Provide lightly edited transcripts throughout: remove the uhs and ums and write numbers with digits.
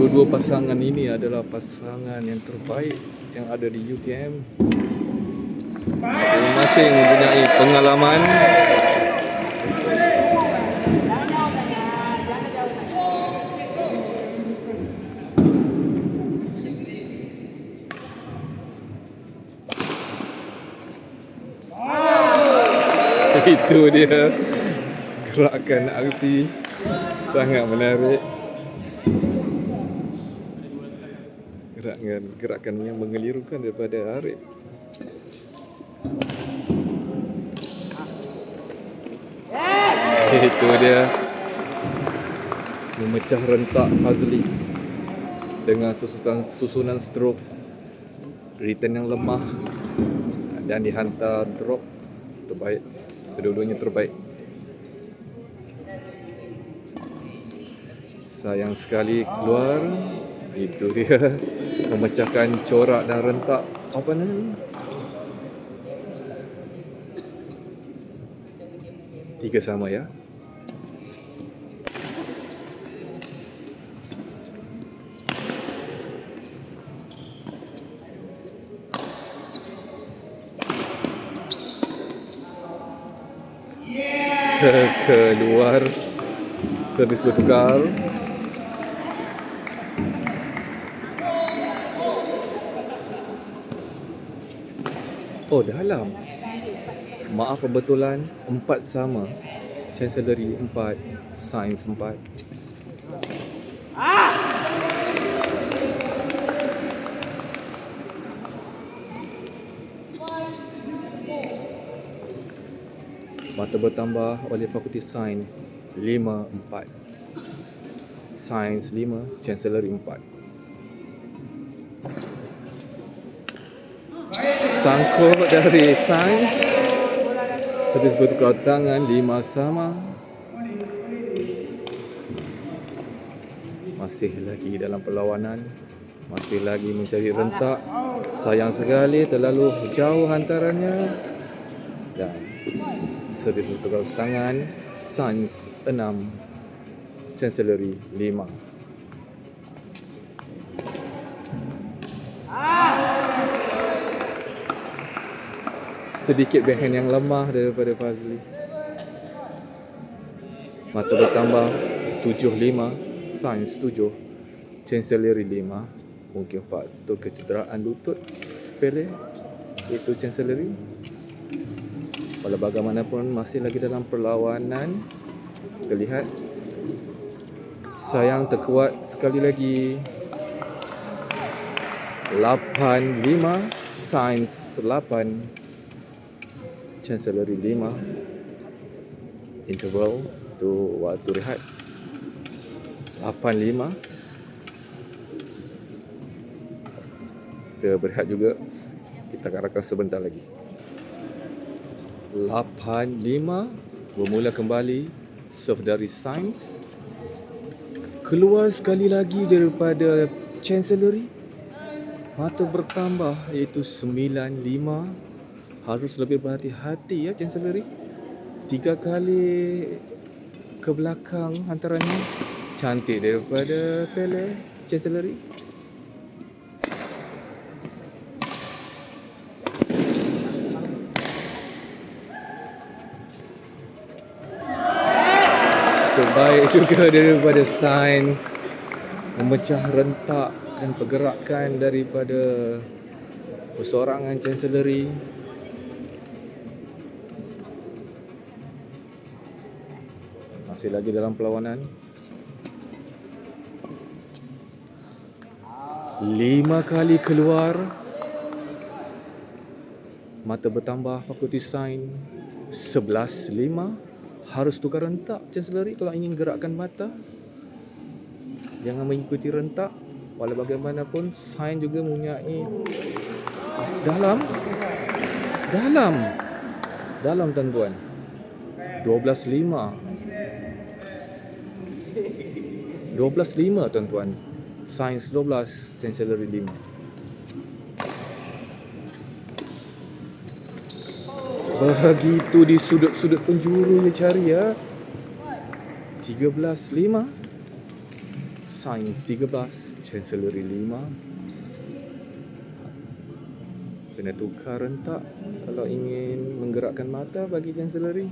Kedua-dua pasangan ini adalah pasangan yang terbaik yang ada di UTM. Masing-masing mempunyai pengalaman. Itu dia gerakan aksi sangat menarik. Gerakan yang mengelirukan daripada Arif. Itu dia memecah rentak Fazli dengan susunan stroke, return yang lemah dan dihantar drop. Terbaik, kedua-duanya terbaik. Sayang sekali keluar. Itu dia memecahkan corak dan rentak opponent. 3-3 ya. Keluar, servis bertukar. Oh, dalam. Maaf kebetulan 4 sama. Chancellery 4, Sains 4. Mata bertambah oleh Fakulti Sains 5-4. Sains 5, Chancellery 4. Sangkut dari Sains, servis bertukar tangan 5 sama. Masih lagi dalam perlawanan, masih lagi mencari rentak. Sayang sekali terlalu jauh hantarannya. Dan servis bertukar tangan Sains 6, Chancellery 5. Sedikit backhand yang lemah daripada Fazli. Mata bertambah 7-5, Sains 7, Chancellery 5. Mungkin faktor kecederaan lutut Pele, itu Chancellery. Walau bagaimanapun masih lagi dalam perlawanan. Kita lihat. Sayang terkuat sekali lagi. 8-5, Sains 8, Chancellery 5. Interval tu waktu rehat 8-5. Kita berehat juga. Kita akan rakan sebentar lagi. 8-5. Bermula kembali. Serve dari Sains. Keluar sekali lagi daripada Chancellery. Mata bertambah iaitu 9-5. Harus lebih berhati-hati ya Chancellery. 3 kali ke belakang hantarannya. Cantik daripada Pele, Chancellery. Terbaik juga daripada Sains. memecah rentak dan pergerakan daripada persorangan Chancellery. Masih lagi dalam perlawanan. 5 kali keluar. Mata bertambah Fakulti Sains 11-5. Harus tukar rentak Chancellery kalau ingin gerakkan mata. Jangan mengikuti rentak. Walau bagaimanapun Sains juga mempunyai dalam tuan-tuan. 12-5. 12-5 tuan-tuan. Sains 12, Chancellery 5. Begitu di sudut-sudut penjuru dia cari ya. 13-5. Sains 13, Chancellery 5. Kena tukar rentak kalau ingin menggerakkan mata bagi Chancellery.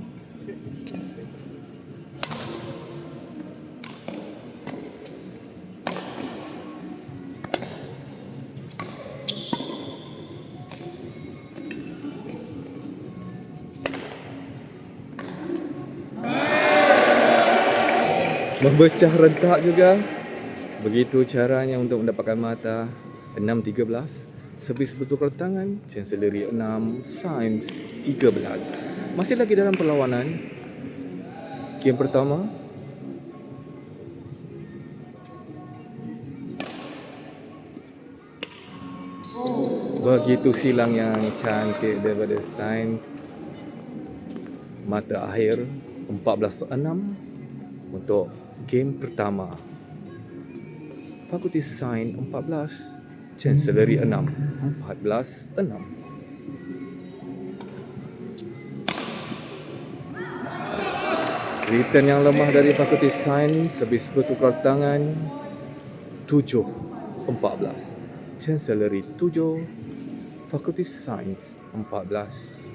Memecah rentak juga. Begitu caranya untuk mendapatkan mata. 6-13. Servis bertukar tangan. Chancellery 6, Sains 13. Masih lagi dalam perlawanan. Game pertama. Begitu silang yang cantik daripada Sains. Mata akhir 14-6 untuk game pertama. Fakulti Sains 14, Chancellery 6, 14-6. Return yang lemah dari Fakulti Sains, servis bertukar tangan 7-14. Chancellery 7, Fakulti Sains 14.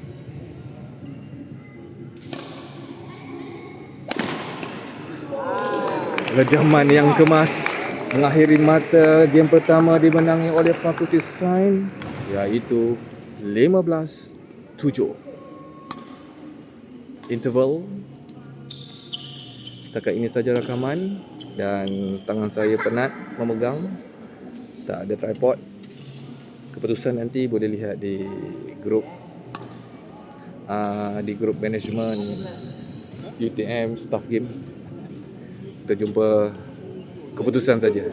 Rejaman yang kemas mengakhiri mata game pertama dimenangi oleh Fakulti Sains, iaitu 15-7. Interval. Setakat ini saja rakaman dan tangan saya penat memegang. Tak ada tripod. Keputusan nanti boleh lihat di grup management UTM staff game. Kita jumpa keputusan saja.